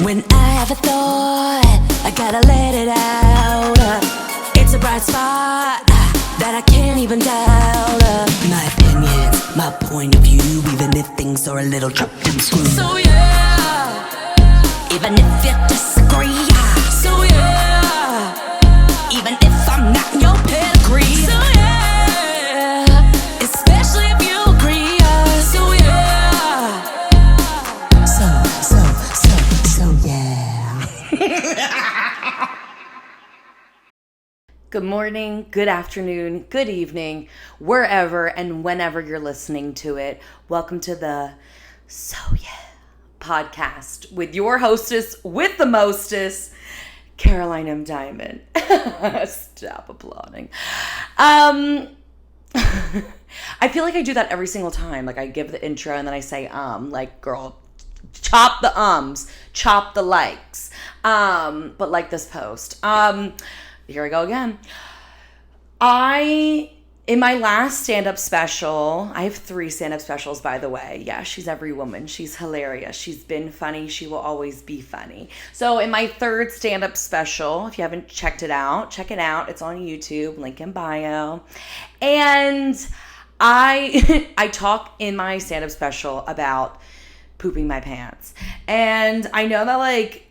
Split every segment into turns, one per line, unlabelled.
When I have a thought, I gotta let it out. It's a bright spot that I can't even doubt. My opinions, my point of view, even if things are a little chopped and screwed. So yeah, even if you disagree. So yeah, even if I'm not in your pedigree. So yeah, especially if you agree. So yeah, so yeah.
Good morning, good afternoon, good evening, wherever and whenever you're listening to it. Welcome to the So Yeah podcast with your hostess with the mostest, Caroline M. Diamond. Stop applauding. I feel like I do that every single time. Like I give the intro and then I say like girl, chop the ums, chop the likes. But like this post. Here I go again. In my last stand-up special, I have 3 stand-up specials, by the way. Yeah, she's every woman. She's hilarious. She's been funny. She will always be funny. So in my 3rd stand-up special, if you haven't checked it out, check it out. It's on YouTube, link in bio. And I talk in my stand-up special about pooping my pants. And I know that like,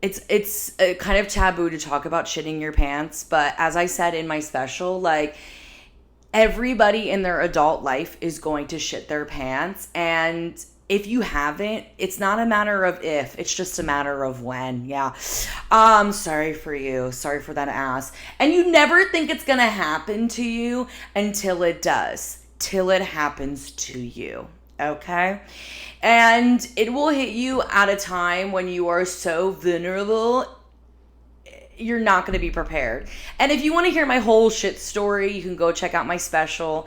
it's kind of taboo to talk about shitting your pants, but as I said in my special, like everybody in their adult life is going to shit their pants, and if you haven't, it's not a matter of if, it's just a matter of when. Yeah. Sorry for you. Sorry for that ass. And you never think it's gonna happen to you until it does. Till it happens to you. Okay? And it will hit you at a time when you are so vulnerable, you're not going to be prepared. And if you want to hear my whole shit story, you can go check out my special.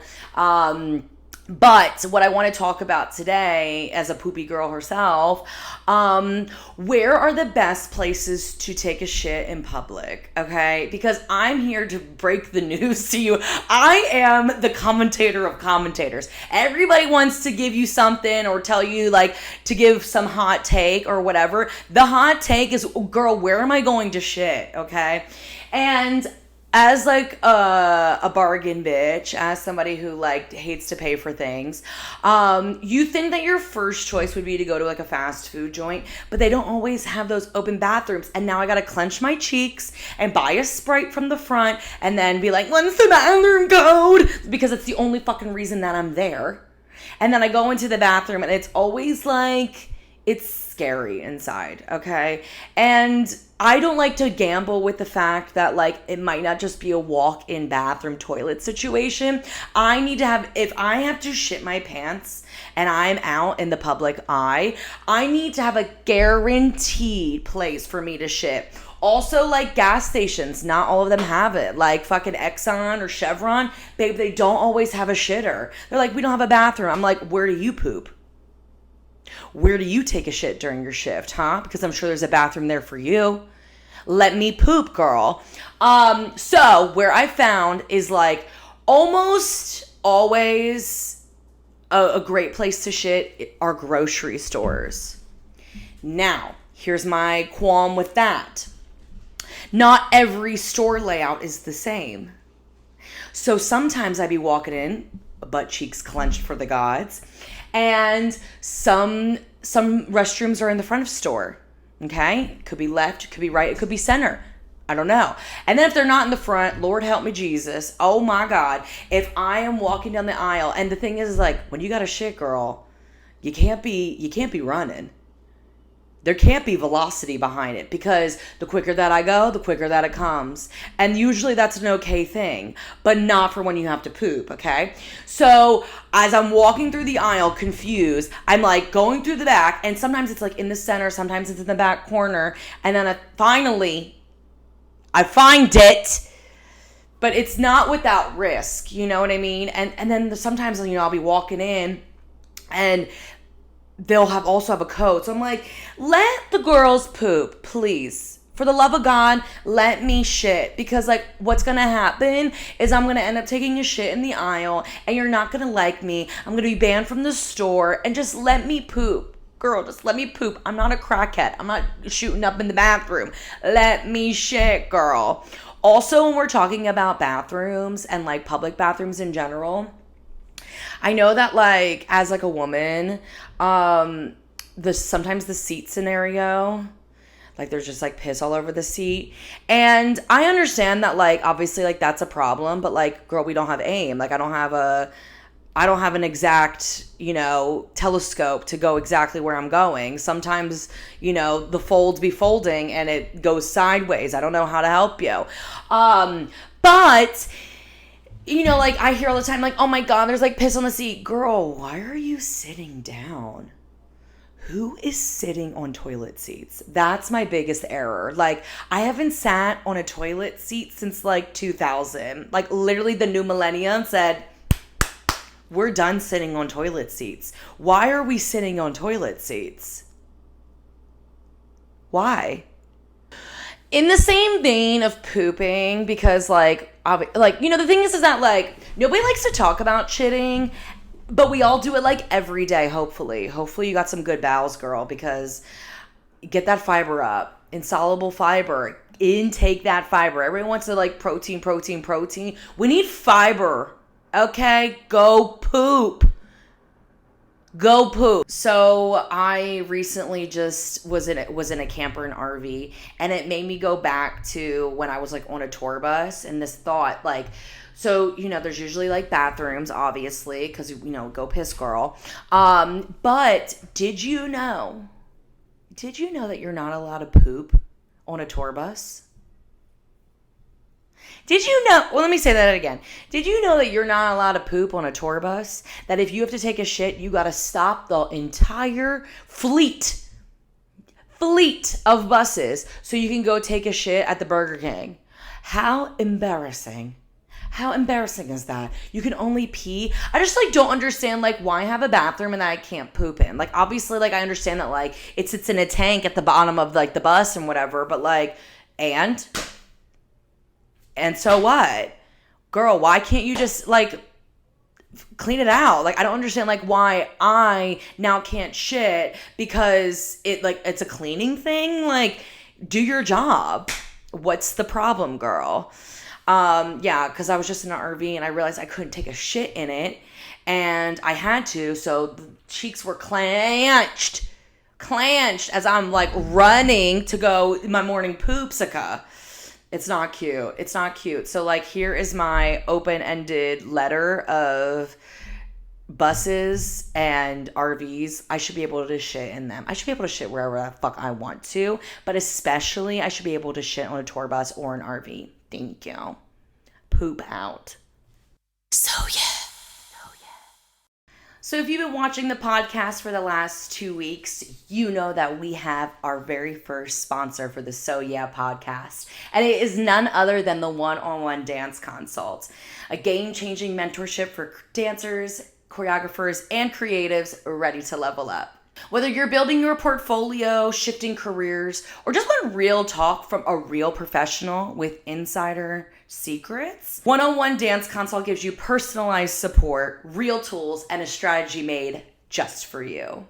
But what I want to talk about today, as a poopy girl herself, where are the best places to take a shit in public? Okay? Because I'm here to break the news to you. I am the commentator of commentators. Everybody wants to give you something or tell you like to give some hot take or whatever. The hot take is, girl, where am I going to shit? Okay? And as like a bargain bitch, as somebody who like hates to pay for things, you think that your first choice would be to go to like a fast food joint, but they don't always have those open bathrooms. And now I gotta clench my cheeks and buy a Sprite from the front and then be like, what's the bathroom code? Because it's the only fucking reason that I'm there. And then I go into the bathroom and it's always like, it's scary inside, okay? And I don't like to gamble with the fact that like it might not just be a walk-in bathroom toilet situation. I need to have, if I have to shit my pants and I'm out in the public eye, I need to have a guaranteed place for me to shit. Also, like gas stations, not all of them have it. Like fucking Exxon or Chevron, babe, they don't always have a shitter. They're like, we don't have a bathroom. I'm like, where do you poop? Where do you take a shit during your shift, huh? Because I'm sure there's a bathroom there for you. Let me poop, girl. So where I found is like almost always a great place to shit are grocery stores. Now, here's my qualm with that. Not every store layout is the same. So sometimes I be walking in, butt cheeks clenched for the gods, and some restrooms are in the front of store. Okay? It could be left, it could be right, it could be center. I don't know. And then if they're not in the front, Lord help me Jesus, oh my God, if I am walking down the aisle, and the thing is like, when you got a shit, girl, you can't be running. There can't be velocity behind it, because the quicker that I go, the quicker that it comes. And usually that's an okay thing, but not for when you have to poop, okay? So as I'm walking through the aisle confused, I'm like going through the back, and sometimes it's like in the center, sometimes it's in the back corner, and then finally I find it, but it's not without risk, you know what I mean? And then sometimes, you know, I'll be walking in and they'll also have a code. So I'm like, let the girls poop, please. For the love of God, let me shit. Because like what's going to happen is I'm going to end up taking a shit in the aisle and you're not going to like me. I'm going to be banned from the store, and just let me poop. Girl, just let me poop. I'm not a crackhead. I'm not shooting up in the bathroom. Let me shit, girl. Also, when we're talking about bathrooms and like public bathrooms in general, I know that like as like a woman, sometimes the seat scenario, like there's just like piss all over the seat. And I understand that like obviously like that's a problem, but like girl, we don't have aim. Like I don't have an exact, telescope to go exactly where I'm going. Sometimes, the folds be folding and it goes sideways. I don't know how to help you. But like I hear all the time, like, oh my God, there's like piss on the seat. Girl, why are you sitting down? Who is sitting on toilet seats? That's my biggest error. Like, I haven't sat on a toilet seat since like 2000. Like, literally the new millennium said, we're done sitting on toilet seats. Why are we sitting on toilet seats? Why? In the same vein of pooping, because the thing is that like nobody likes to talk about shitting, but we all do it like every day. Hopefully you got some good bowels, girl, because get that fiber up, insoluble fiber, intake that fiber. Everyone wants to like protein. We need fiber. Okay, go poop. So I recently just was in a camper and RV, and it made me go back to when I was like on a tour bus, and this thought like, so there's usually like bathrooms, obviously, because go piss, girl. But did you know that you're not allowed to poop on a tour bus? Did you know? Well, let me say that again. Did you know that you're not allowed to poop on a tour bus? That if you have to take a shit, you got to stop the entire fleet of buses so you can go take a shit at the Burger King. How embarrassing. How embarrassing is that? You can only pee. I just like don't understand like why have a bathroom and that I can't poop in. Like obviously like I understand that like it sits in a tank at the bottom of like the bus and whatever, but like and so what? Girl, why can't you just like clean it out? Like I don't understand like why I now can't shit because it's a cleaning thing. Like do your job. What's the problem, girl? Because I was just in an RV and I realized I couldn't take a shit in it and I had to, so the cheeks were clenched as I'm like running to go my morning poopsica. It's not cute. So like here is my open-ended letter of buses and RVs. I should be able to shit in them. I should be able to shit wherever the fuck I want to, but especially I should be able to shit on a tour bus or an RV. Thank you. Poop out. So if you've been watching the podcast for the last 2 weeks, you know that we have our very first sponsor for the So Yeah podcast. And it is none other than the one-on-one dance consult, a game-changing mentorship for dancers, choreographers, and creatives ready to level up. Whether you're building your portfolio, shifting careers, or just want real talk from a real professional with insider secrets, one-on-one dance consult gives you personalized support, real tools, and a strategy made just for you.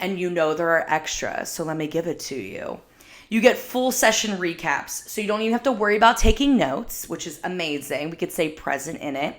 And there are extras, so let me give it to you. You get full session recaps, so you don't even have to worry about taking notes, which is amazing. We could stay present in it.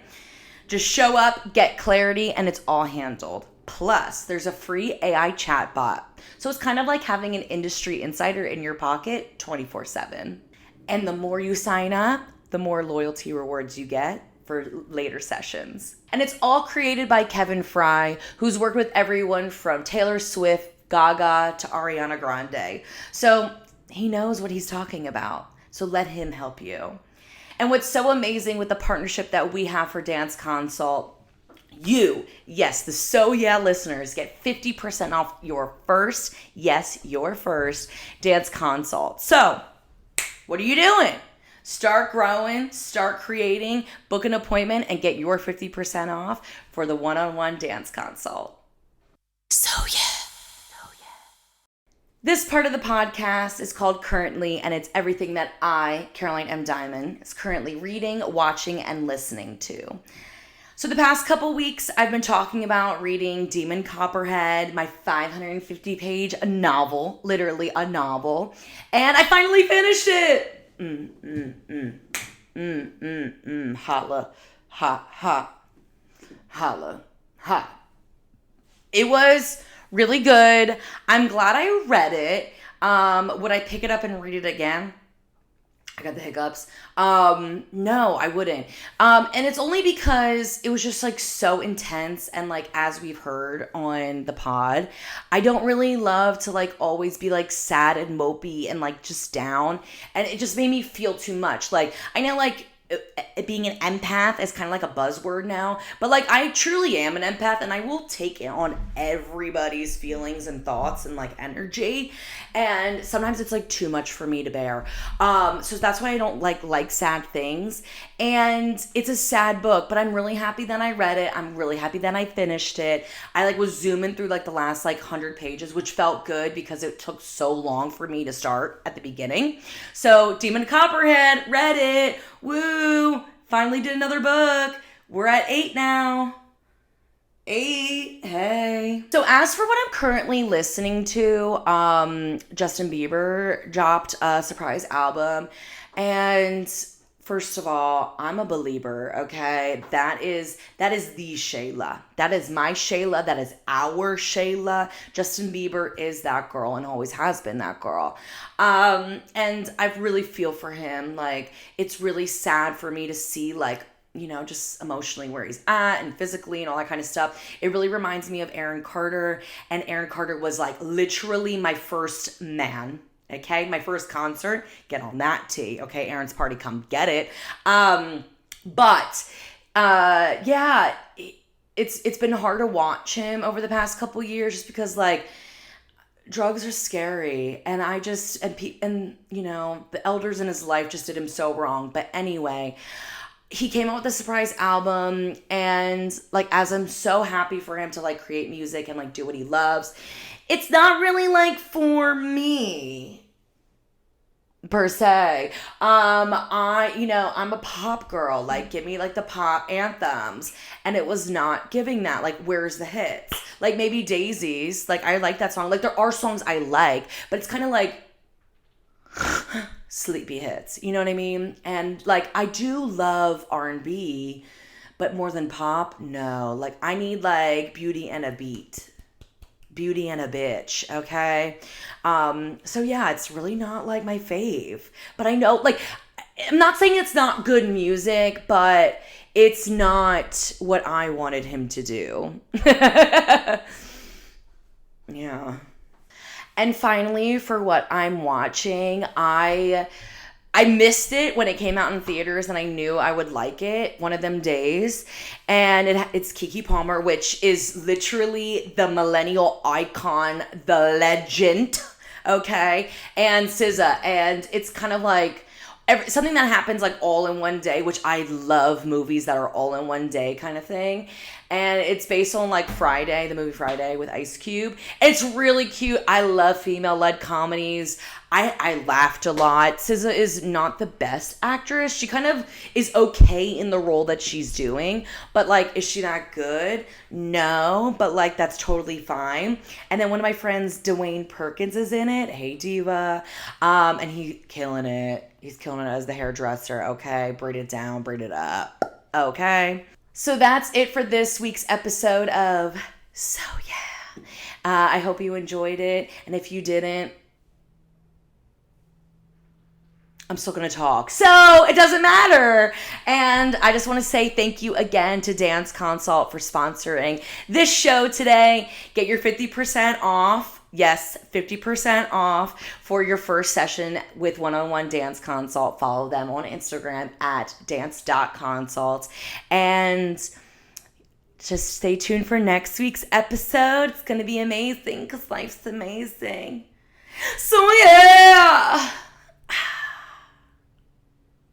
Just show up, get clarity, and it's all handled. Plus, there's a free AI chatbot. So it's kind of like having an industry insider in your pocket 24/7. And the more you sign up, the more loyalty rewards you get for later sessions. And it's all created by Kevin Fry, who's worked with everyone from Taylor Swift, Gaga, to Ariana Grande. So he knows what he's talking about. So let him help you. And what's so amazing with the partnership that we have for Dance Consult, the So Yeah listeners get 50% off your first Dance Consult. So, what are you doing? Start growing, start creating, book an appointment, and get your 50% off for the one-on-one Dance Consult. So yeah. This part of the podcast is called Currently, and it's everything that I, Caroline M. Diamond, is currently reading, watching, and listening to. So the past couple weeks, I've been talking about reading Demon Copperhead, my 550-page novel, literally a novel, and I finally finished it. Holla, ha, ha, holla, ha. It was really good. I'm glad I read it. Would I pick it up and read it again? I got the hiccups. No, I wouldn't. And it's only because it was just like so intense, and like as we've heard on the pod, I don't really love to like always be like sad and mopey and like just down, and it just made me feel too much. Like I know like being an empath is kind of like a buzzword now, but like I truly am an empath, and I will take on everybody's feelings and thoughts and like energy, and sometimes it's like too much for me to bear. So that's why I don't like sad things, and it's a sad book, but I'm really happy that I read it. I'm really happy that I finished it. I like was zooming through like the last like 100 pages, which felt good because it took so long for me to start at the beginning. So Demon Copperhead, read it. Woo! Finally did another book. We're at 8 now. 8, hey. So as for what I'm currently listening to, Justin Bieber dropped a surprise album. And first of all, I'm a believer, okay? That is the Shayla. That is my Shayla. That is our Shayla. Justin Bieber is that girl and always has been that girl. And I really feel for him. Like, it's really sad for me to see, like, you know, just emotionally where he's at and physically and all that kind of stuff. It really reminds me of Aaron Carter. And Aaron Carter was, like, literally my first man. Okay, my first concert, get on that tea. Okay, Aaron's Party, come get it. Yeah, it's been hard to watch him over the past couple years just because like drugs are scary, and and you know the elders in his life just did him so wrong. But anyway, he came out with a surprise album, and like as I'm so happy for him to like create music and like do what he loves, it's not really like for me per se. I'm a pop girl. Like, give me like the pop anthems, and it was not giving that. Like, where's the hits? Like maybe Daisies. Like I like that song. Like there are songs I like, but it's kind of like sleepy hits. You know what I mean? And like I do love R&B, but more than pop, no. Like I need like Beauty and a Beat. Beauty and a Bitch, okay? So yeah, it's really not like my fave. But I know, like, I'm not saying it's not good music, but it's not what I wanted him to do. Yeah. And finally, for what I'm watching, I missed it when it came out in theaters, and I knew I would like it one of them days. And it's Keke Palmer, which is literally the millennial icon, the legend, okay? And SZA. And it's kind of like something that happens like all in one day, which I love movies that are all in one day kind of thing. And it's based on like Friday, the movie Friday with Ice Cube. It's really cute. I love female-led comedies. I laughed a lot. SZA is not the best actress. She kind of is okay in the role that she's doing. But like, is she that good? No. But like, that's totally fine. And then one of my friends, Dwayne Perkins, is in it. Hey, Diva. And he's killing it. He's killing it as the hairdresser. Okay. Braid it down. Braid it up. Okay. So that's it for this week's episode of So Yeah. I hope you enjoyed it. And if you didn't, I'm still going to talk. So it doesn't matter. And I just want to say thank you again to Dance Consult for sponsoring this show today. Get your 50% off. Yes, 50% off for your first session with One-on-One Dance Consult. Follow them on Instagram at dance.consult. And just stay tuned for next week's episode. It's going to be amazing because life's amazing. So yeah.